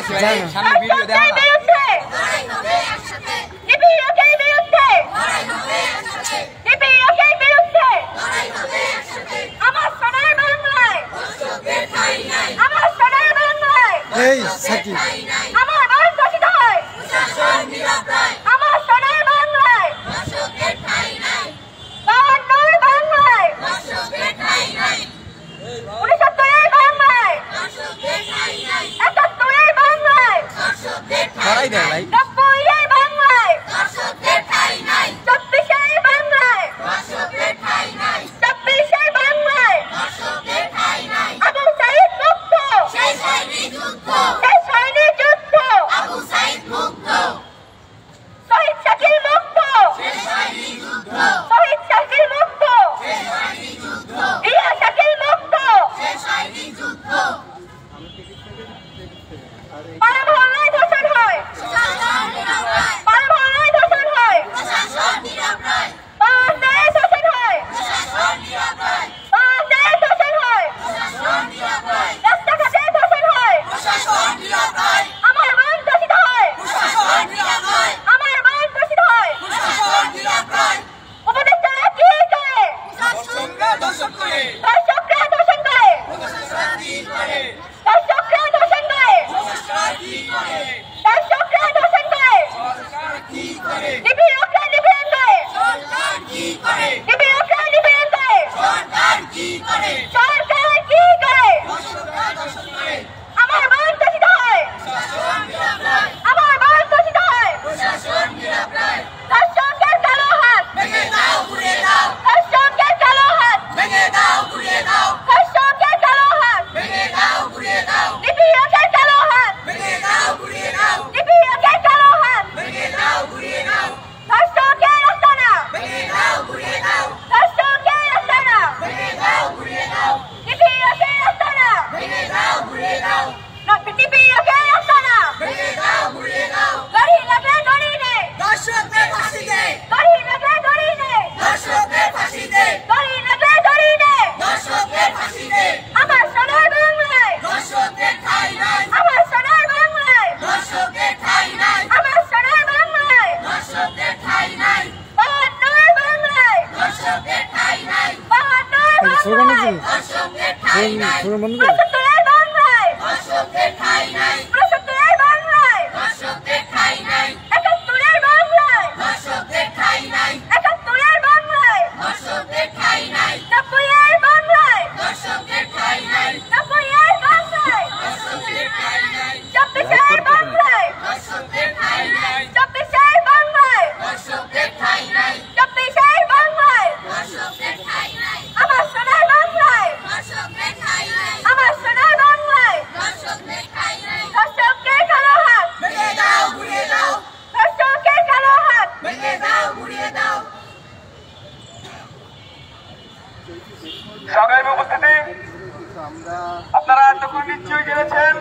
দেখাইছি ভাই সামনে ভিডিও দেখো না এই সাকিব আমার বাড়ি দোষিত হয় প্রশাসন নিরাপরাধ আমার সোনার বাংলায় দর্শকের ঠাঁই নাই বাহান্নর বাংলায় দর্শকের ঠাঁই নাই 69 বাংলায় দর্শকের ঠাঁই নাই 71 বাংলায় দর্শকের ঠাঁই নাই 90 বাংলায় দর্শকের ঠাঁই নাই 24 বাংলায় দর্শকের ঠাঁই নাই 26 বাংলায় দর্শকের ঠাঁই নাই আবু সাইদ মুক্ত শেষ হয়নি যুদ্ধ শেষ হয়নি যুদ্ধ আবু সাইদ মুক্ত শহীদ শাকিল মুক্ত শেষ হয়নি যুদ্ধ শহীদ শাকিল মুক্ত শেষ হয়নি যুদ্ধ ইয়া শাকিল মুক্ত শেষ হয়নি যুদ্ধ পাড়া মহল্লায় ধর্ষণ হয় প্রশাসন নিরাপরাধ পাড়া মহল্লায় ধর্ষণ হয় প্রশাসন নিরাপরাধ বাসে ধর্ষণ হয় প্রশাসন নিরাপরাধ বাসে ধর্ষণ হয় প্রশাসন নিরাপরাধ রাস্তাঘাটে ধর্ষণ হয় প্রশাসন নিরাপরাধ আমার মান দোষিত হয় প্রশাসন নিরাপরাধ আমার মান দোষিত হয় প্রশাসন নিরাপরাধ উপদেষ্টারা কি করে দর্শকরা ধর্ষণ করে দর্শকরা ধর্ষণ করে প্রশাসন কি করে দর্শকরা ধর্ষণ করে প্রশাসন কি করে দর্শকরা ধর্ষণ করে সরকার কি করে নিপীড়করা নিপীড়ন করে সরকার কি করে নিপীড়করা নিপীড়ন করে সরকার কি করে সরকার কি করে দর্শকরা ধর্ষণ করে আমার মান দোষিত হয় প্রশাসন নিরাপরাধ আমার মান দোষিত হয় প্রশাসন নিরাপরাধ দর্শকের কালো হাত ভেঙে দাও ঘুরিয়ে দাও দর্শকের কালো হাত ভেঙে দাও ঘুরিয়ে দাও দর্শকের কালো হাত ভেঙে দাও ঘুরিয়ে দাও নিপীড়কের কালো হাত ভেঙে দাও ঘুরিয়ে দাও নিপীড়কের কালো হাত ভেঙে দাও ঘুরিয়ে দাও দর্শকের আস্তানা ভেঙে দাও ঘুরিয়ে দাও দর্শকের আস্তানা ভেঙে দাও ঘুরিয়ে দাও নিপীড়কের আস্তানা ভেঙে দাও ঘুরিয়ে দাও নিপীড়কের আস্তানা ভেঙে দাও ঘুরিয়ে দাও গড়ি লাগলে গড়ি নে দর্শকদের ফাঁসি দে গড়ি লাগলে গড়ি নে দর্শকদের ফাঁসি দে গড়ি লাগলে গড়ি নে দর্শকদের ফাঁসি দে আমার সোনার বাংলায় দর্শকদের ঠাঁই নাই আমার সোনার বাংলায় দর্শকদের ঠাঁই নাই আমার সোনার বাংলায় দর্শকদের ঠাঁই নাই বাহান্নর বাংলায় দর্শকদের ঠাঁই নাই বাহান্নর বাংলায় দর্শকদের ঠাঁই নাই 75 বাংলায় দর্শকদের ঠাঁই নাই 75 বাংলায় দর্শকদের ঠাঁই নাই 71 বাংলায় দর্শকদের ঠাঁই নাই 71 বাংলায় দর্শকদের ঠাঁই নাই 90 বাংলায় দর্শকদের ঠাঁই নাই 90 বাংলায় দর্শকদের ঠাঁই নাই 24 বাংলায় দর্শকদের ঠাঁই নাই 24 বাংলায় দর্শকদের ঠাঁই নাই 24 বাংলায় দর্শকদের ঠাঁই নাই আমার সোনার বাংলায় দর্শকদের ঠাঁই নাই আমার সোনার বাংলায় দর্শকদের ঠাঁই নাই দর্শকের কালো হাত ভেঙে দাও ঘুরিয়ে দাও দর্শকের কালো হাত ভেঙে দাও ঘুরিয়ে দাও সংগ্রামী উপস্থিতি আপনারা এতক্ষণ নিশ্চয়ই জেনেছেন